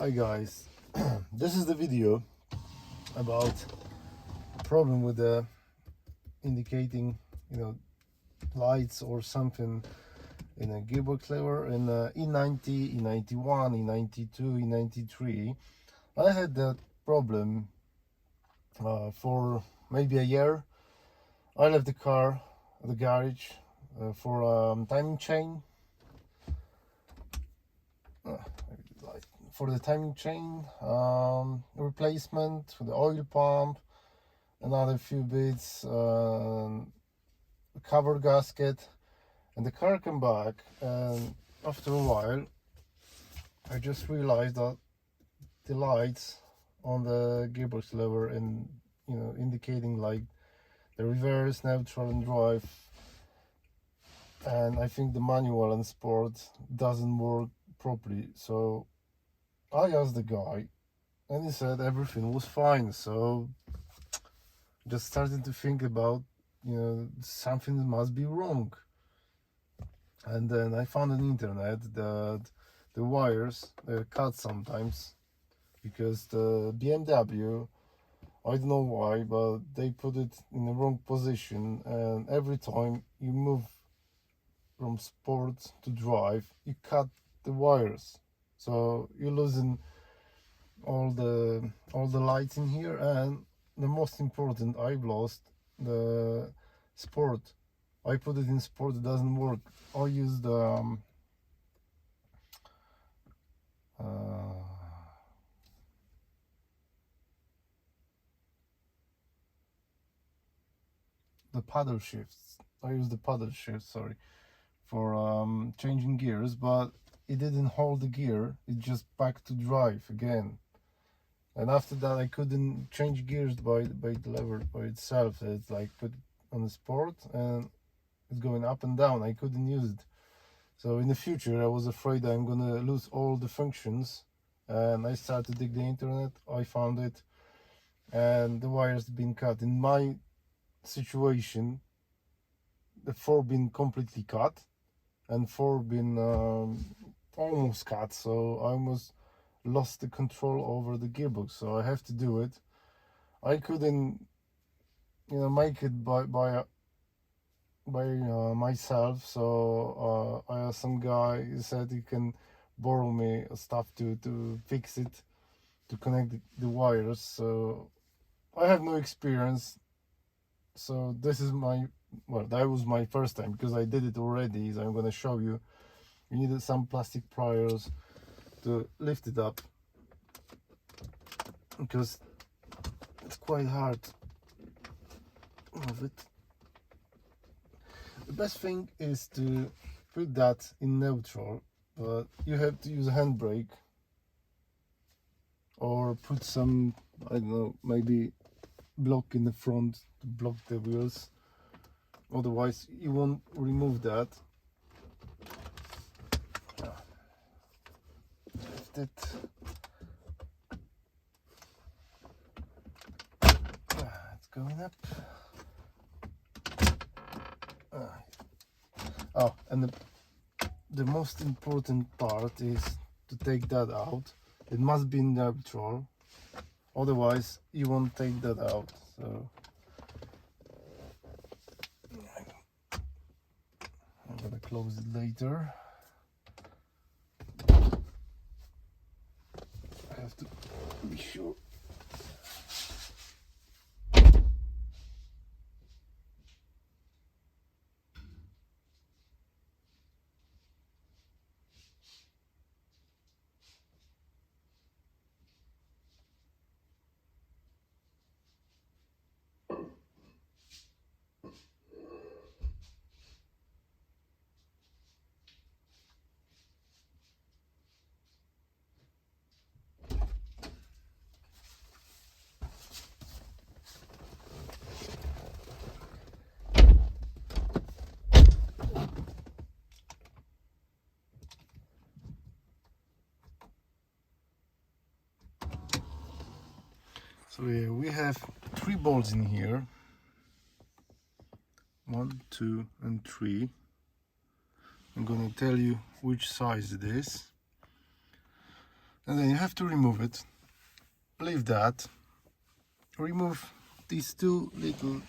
Hi guys, this is the video about problem with the indicating, lights or something in a gearbox lever in E90, E91, E92, E93. I had that problem for maybe a year. I left the car at the garage for timing chain. For the timing chain replacement, for the oil pump, another few bits, cover gasket, and the car came back. And after a while, I just realized that the lights on the gearbox lever and indicating like the reverse, neutral, and drive, and I think the manual and sport doesn't work properly. So I asked the guy, and he said everything was fine. So just started to think about, something must be wrong. And then I found on the internet that the wires cut sometimes because the BMW, I don't know why, but they put it in the wrong position, and every time you move from sport to drive, you cut the wires. So you're losing all the lights in here, and the most important, I've lost the sport. I put it in sport, it doesn't work. I use the paddle shifts. I use the paddle shift, sorry, for changing gears, but it didn't hold the gear. It just back to drive again. And after that, I couldn't change gears by the lever by itself. It's like put on the sport and it's going up and down. I couldn't use it. So in the future, I was afraid I'm gonna lose all the functions. And I started to dig the internet. I found it, and the wires been cut. In my situation, the four been completely cut, and four been almost cut. So I almost lost the control over the gearbox. So I have to do it. I couldn't, make it by myself. So I asked some guy. He said he can borrow me stuff to fix it, to connect the wires. So I have no experience. So this is that was my first time because I did it already. So I'm gonna show you. You needed some plastic pliers to lift it up because it's quite hard of it. The best thing is to put that in neutral, but you have to use a handbrake or put some, I don't know, maybe block in the front to block the wheels. Otherwise you won't remove that. Lift it. It's going up. Oh, and the most important part is to take that out. It must be neutral, otherwise you won't take that out. So I'm gonna close it later. I have to be sure. So yeah, we have 3 bolts in here. 1, 2, and 3. I'm gonna tell you which size it is. and then you have to remove it. Leave that. Remove these two little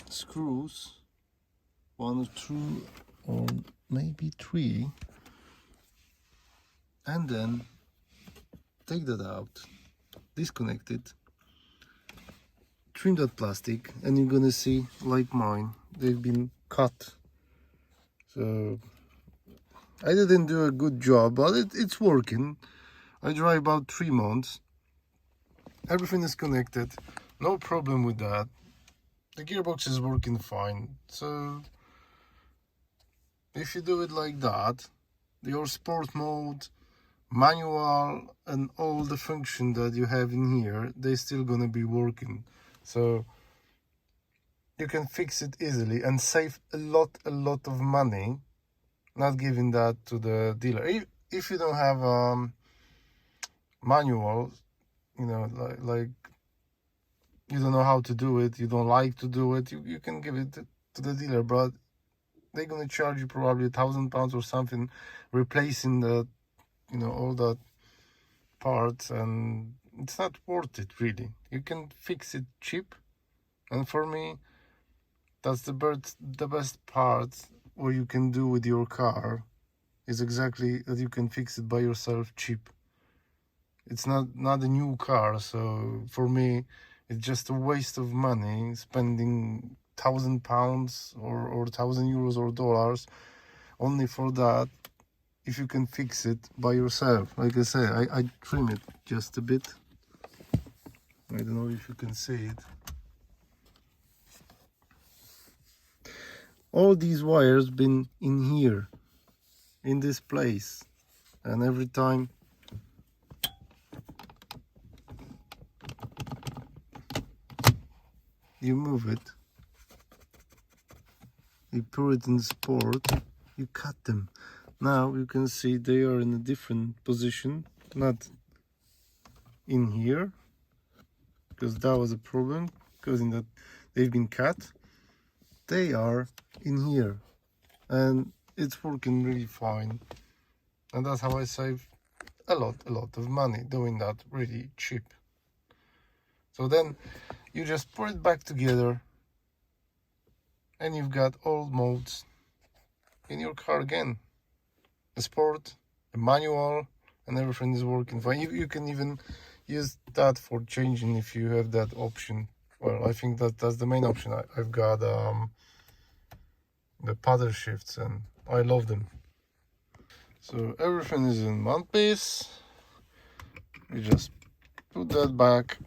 screws, 1 or 2 or maybe 3, and then take that out, disconnect it, trim that plastic, and you're gonna see, like mine, they've been cut. So I didn't do a good job, but it's working. I drive about 3 months. Everything is connected, no problem with that. The gearbox is working fine. So if you do it like that, your sport mode, manual, and all the function that you have in here, they're still gonna be working. So you can fix it easily and save a lot of money not giving that to the dealer. If you don't have manual, you know, like you don't know how to do it, you don't like to do it, you can give it to the dealer, but they're gonna charge you probably £1,000 or something replacing the, you know, all that parts, and it's not worth it really. You can fix it cheap, and for me that's the best part what you can do with your car, is exactly that you can fix it by yourself cheap. It's not a new car, so for me it's just a waste of money spending £1,000 or €1,000 or dollars only for that, if you can fix it by yourself. Like I say, I trim it just a bit. I don't know if you can see it. All these wires been in here, in this place, and every time you move it, you put it in sport, you cut them. Now you can see they are in a different position, not in here, because that was a problem, because in that they've been cut. They are in here, and it's working really fine, and that's how I save a lot of money doing that really cheap. So then you just put it back together, and you've got all modes in your car again. A sport, a manual, and everything is working fine. You can even use that for changing if you have that option. Well, I think that's the main option. I've got the paddle shifts, and I love them. So everything is in one piece. You just put that back,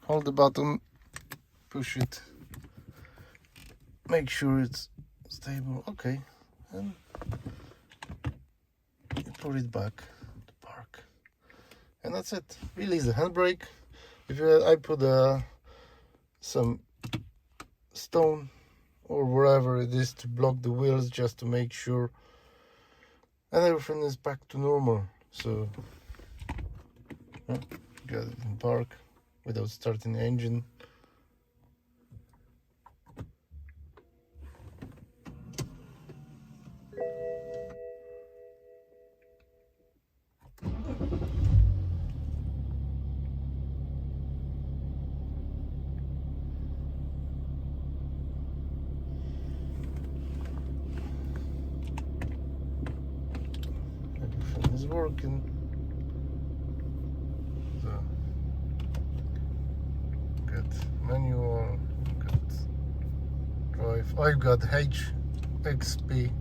hold the button, push it, make sure it's stable, okay, and you put it back to park, and that's it. Release the handbrake. I put some stone or wherever it is to block the wheels, just to make sure, and everything is back to normal. So yeah, got it in park without starting the engine. Everything is working. So got manual, got drive. I've got HXP,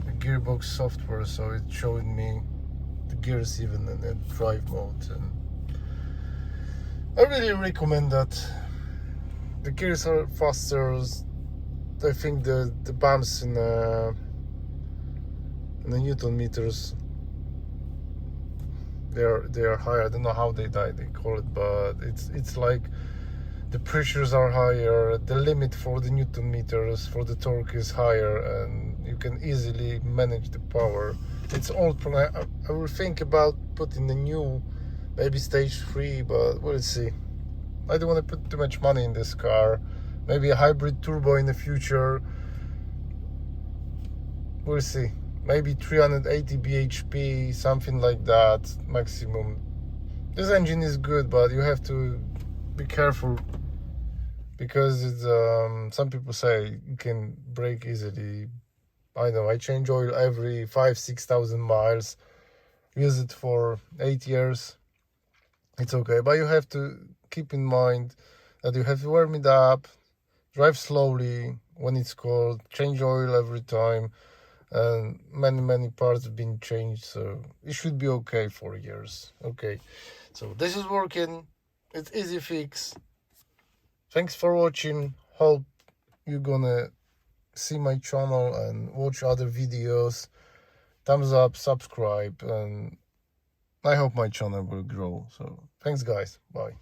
the Gearbox software, so it's showing me the gears even in the drive mode, and I really recommend that. The gears are faster. I think the bumps in the Newton meters, they are higher. I don't know how they call it, but it's like the pressures are higher, the limit for the Newton meters for the torque is higher, and you can easily manage the power. It's all I will think about putting the new, maybe stage 3, but we'll see. I don't want to put too much money in this car. Maybe a hybrid turbo in the future. We'll see. maybe 380 bhp, something like that maximum. This engine is good, but you have to be careful because it's some people say you can break easily. I know, I change oil every 5,000-6,000 miles, use it for 8 years, it's okay, but you have to keep in mind that you have to warm it up, drive slowly when it's cold, change oil every time, and many parts have been changed, so it should be okay for years. Okay, so this is working, it's easy fix. Thanks for watching, hope you're gonna see my channel and watch other videos. Thumbs up, subscribe, and I hope my channel will grow. So thanks guys, bye.